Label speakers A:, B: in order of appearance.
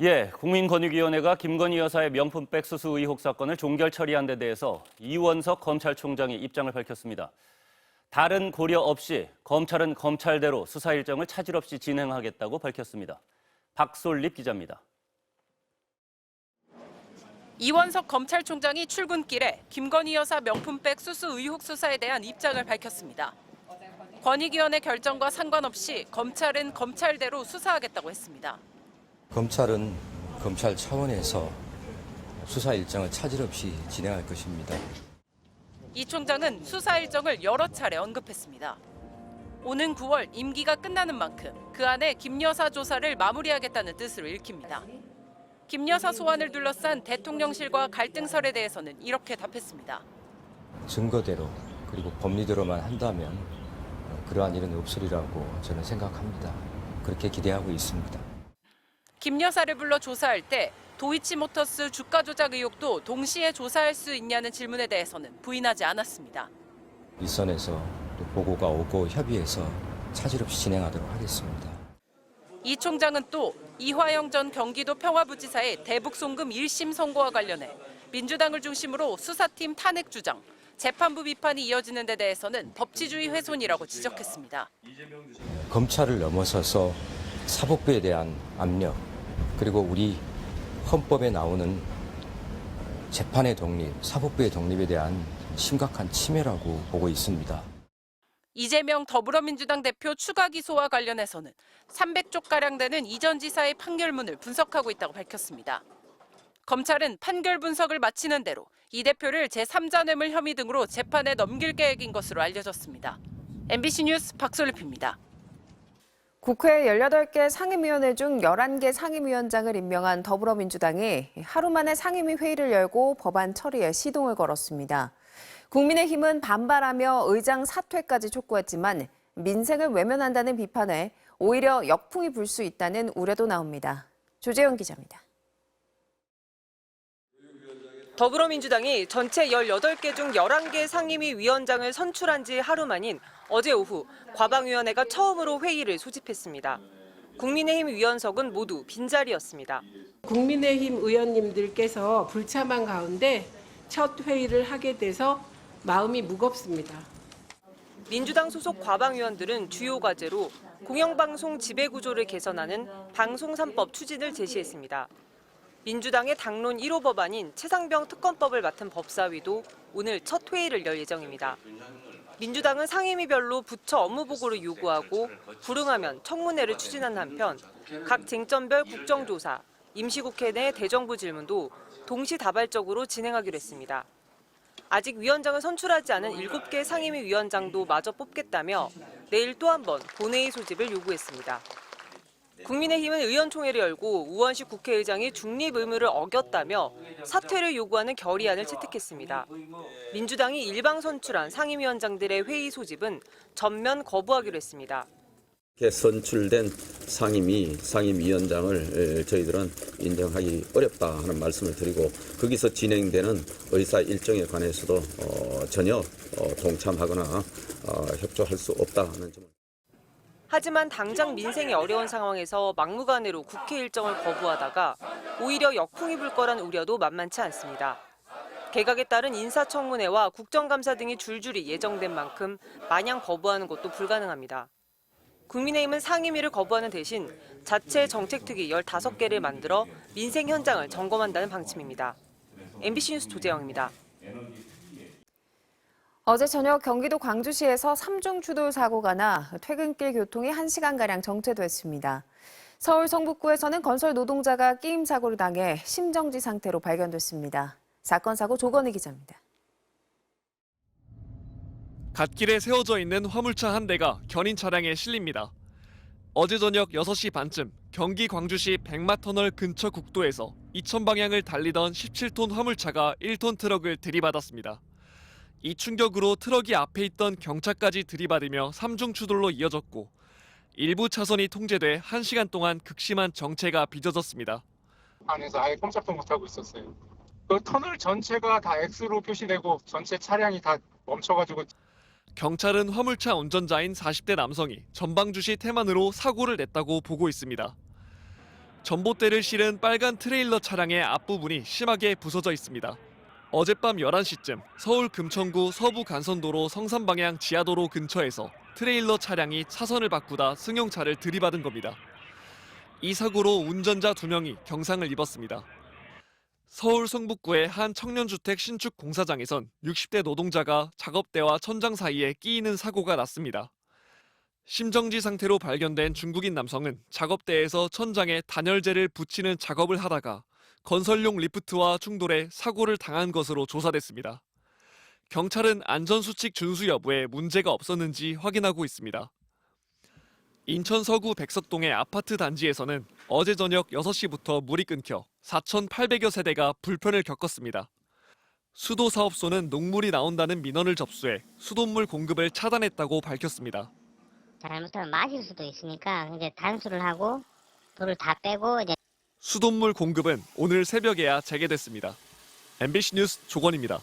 A: 예, 국민권익위원회가 김건희 여사의 명품백 수수 의혹 사건을 종결 처리한 데 대해서 이원석 검찰총장이 입장을 밝혔습니다. 다른 고려 없이 검찰은 검찰대로 수사 일정을 차질 없이 진행하겠다고 밝혔습니다. 박솔립 기자입니다.
B: 이원석 검찰총장이 출근길에 김건희 여사 명품백 수수 의혹 수사에 대한 입장을 밝혔습니다. 권익위원회 결정과 상관없이 검찰은 검찰대로 수사하겠다고 했습니다.
C: 검찰은 검찰 차원에서 수사 일정을 차질 없이 진행할 것입니다.
B: 이 총장은 수사 일정을 여러 차례 언급했습니다. 오는 9월 임기가 끝나는 만큼 그 안에 김 여사 조사를 마무리하겠다는 뜻으로 읽힙니다. 김 여사 소환을 둘러싼 대통령실과 갈등설에 대해서는 이렇게 답했습니다.
C: 증거대로 그리고 법리대로만 한다면 그러한 일은 없으리라고 저는 생각합니다. 그렇게 기대하고 있습니다.
B: 김 여사를 불러 조사할 때 도이치모터스 주가 조작 의혹도 동시에 조사할 수 있냐는 질문에 대해서는 부인하지 않았습니다.
C: 일선에서 또 보고가 오고 협의해서 차질 없이 진행하도록 하겠습니다.
B: 이 총장은 또 이화영 전 경기도 평화부지사의 대북 송금 1심 선고와 관련해 민주당을 중심으로 수사팀 탄핵 주장, 재판부 비판이 이어지는 데 대해서는 법치주의 훼손이라고 지적했습니다.
C: 검찰을 넘어서서 사법부에 대한 압력, 그리고 우리 헌법에 나오는 재판의 독립, 사법부의 독립에 대한 심각한 침해라고 보고 있습니다.
B: 이재명 더불어민주당 대표 추가 기소와 관련해서는 300쪽가량 되는 이전 지사의 판결문을 분석하고 있다고 밝혔습니다. 검찰은 판결 분석을 마치는 대로 이 대표를 제3자 뇌물 혐의 등으로 재판에 넘길 계획인 것으로 알려졌습니다. MBC 뉴스 박솔립입니다.
D: 국회 18개 상임위원회 중 11개 상임위원장을 임명한 더불어민주당이 하루 만에 상임위 회의를 열고 법안 처리에 시동을 걸었습니다. 국민의힘은 반발하며 의장 사퇴까지 촉구했지만 민생을 외면한다는 비판에 오히려 역풍이 불 수 있다는 우려도 나옵니다. 조재현 기자입니다.
E: 더불어민주당이 전체 18개 중 11개 상임위 위원장을 선출한 지 하루 만인 어제 오후 과방위원회가 처음으로 회의를 소집했습니다. 국민의힘 위원석은 모두 빈자리였습니다.
F: 국민의힘 의원님들께서 불참한 가운데 첫 회의를 하게 돼서 마음이 무겁습니다.
E: 민주당 소속 과방위원들은 주요 과제로 공영방송 지배구조를 개선하는 방송 3법 추진을 제시했습니다. 민주당의 당론 1호 법안인 최상병 특검법을 맡은 법사위도 오늘 첫 회의를 열 예정입니다. 민주당은 상임위별로 부처 업무 보고를 요구하고 불응하면 청문회를 추진한 한편 각 쟁점별 국정조사, 임시국회 내 대정부 질문도 동시다발적으로 진행하기로 했습니다. 아직 위원장을 선출하지 않은 7개 상임위 위원장도 마저 뽑겠다며 내일 또 한 번 본회의 소집을 요구했습니다. 국민의힘은 의원총회를 열고 우원식 국회의장이 중립 의무를 어겼다며 사퇴를 요구하는 결의안을 채택했습니다. 민주당이 일방 선출한 상임위원장들의 회의 소집은 전면 거부하기로 했습니다.
G: 선출된 상임위원장을 저희들은 인정하기 어렵다 하는 말씀을 드리고 거기서 진행되는 의사 일정에 관해서도 전혀 동참하거나 협조할 수 없다 하는 점을.
E: 하지만 당장 민생이 어려운 상황에서 막무가내로 국회 일정을 거부하다가 오히려 역풍이 불 거란 우려도 만만치 않습니다. 개각에 따른 인사청문회와 국정감사 등이 줄줄이 예정된 만큼 마냥 거부하는 것도 불가능합니다. 국민의힘은 상임위를 거부하는 대신 자체 정책특위 15개를 만들어 민생 현장을 점검한다는 방침입니다. MBC 뉴스 조재영입니다.
D: 어제 저녁 경기도 광주시에서 3중 추돌 사고가 나 퇴근길 교통이 1시간가량 정체됐습니다. 서울 성북구에서는 건설 노동자가 끼임 사고를 당해 심정지 상태로 발견됐습니다. 사건 사고 조건희 기자입니다.
H: 갓길에 세워져 있는 화물차 한 대가 견인 차량에 실립니다. 어제 저녁 6시 반쯤 경기 광주시 백마터널 근처 국도에서 이천 방향을 달리던 17톤 화물차가 1톤 트럭을 들이받았습니다. 이 충격으로 트럭이 앞에 있던 경차까지 들이받으며 3중 추돌로 이어졌고 일부 차선이 통제돼 1시간 동안 극심한 정체가 빚어졌습니다.
I: 안에서 아예 꼼짝도 못하고 있었어요. 그 터널 전체가 다 X로 표시되고 전체 차량이 다 멈춰가지고.
H: 경찰은 화물차 운전자인 40대 남성이 전방주시 태만으로 사고를 냈다고 보고 있습니다. 전봇대를 실은 빨간 트레일러 차량의 앞부분이 심하게 부서져 있습니다. 어젯밤 11시쯤 서울 금천구 서부 간선도로 성산 방향 지하도로 근처에서 트레일러 차량이 차선을 바꾸다 승용차를 들이받은 겁니다. 이 사고로 운전자 2명이 경상을 입었습니다. 서울 성북구의 한 청년주택 신축 공사장에선 60대 노동자가 작업대와 천장 사이에 끼이는 사고가 났습니다. 심정지 상태로 발견된 중국인 남성은 작업대에서 천장에 단열재를 붙이는 작업을 하다가 건설용 리프트와 충돌해 사고를 당한 것으로 조사됐습니다. 경찰은 안전수칙 준수 여부에 문제가 없었는지 확인하고 있습니다. 인천 서구 백석동의 아파트 단지에서는 어제 저녁 6시부터 물이 끊겨 4,800여 세대가 불편을 겪었습니다. 수도사업소는 녹물이 나온다는 민원을 접수해 수돗물 공급을 차단했다고 밝혔습니다.
J: 잘못하면 마실 수도 있으니까 이제 단수를 하고 돌을 다 빼고 이제
H: 수돗물 공급은 오늘 새벽에야 재개됐습니다. MBC 뉴스 조건입니다.